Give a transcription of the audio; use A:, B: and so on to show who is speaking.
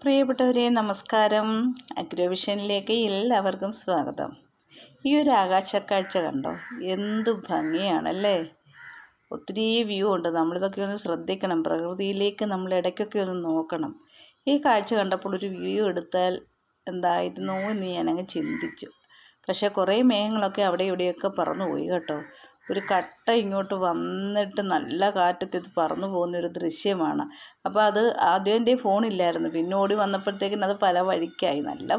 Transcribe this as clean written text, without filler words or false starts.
A: പ്രിയപ്പെട്ടവരെ നമസ്കാരം. അഗ്രോവിഷനിലേക്ക് എല്ലാവർക്കും സ്വാഗതം. ഈ ഒരു ആകാശക്കാഴ്ച കണ്ടോ, എന്ത് ഭംഗിയാണല്ലേ. ഒത്തിരി വ്യൂ ഉണ്ട്. നമ്മളിതൊക്കെ ഒന്ന് ശ്രദ്ധിക്കണം. പ്രകൃതിയിലേക്ക് നമ്മൾ ഇടയ്ക്കൊക്കെ ഒന്ന് നോക്കണം. ഈ കാഴ്ച കണ്ടപ്പോൾ ഒരു വീഡിയോ എടുത്താൽ എന്തായിരുന്നു എന്ന് ഞാനങ്ങ് ചിന്തിച്ചു. പക്ഷേ കുറേ മേഘങ്ങളൊക്കെ അവിടെ ഇവിടെയൊക്കെ പറന്നു പോയി കേട്ടോ. ഒരു കട്ട ഇങ്ങോട്ട് വന്നിട്ട് നല്ല കാറ്റത്ത് പറന്നു പോകുന്നൊരു ദൃശ്യമാണ്. അപ്പോൾ അത് ആദ്യം എൻ്റെ ഫോണില്ലായിരുന്നു, പിന്നെ ഓടി വന്നപ്പോഴത്തേക്കിനും അത് പല വഴിക്കായി. നല്ല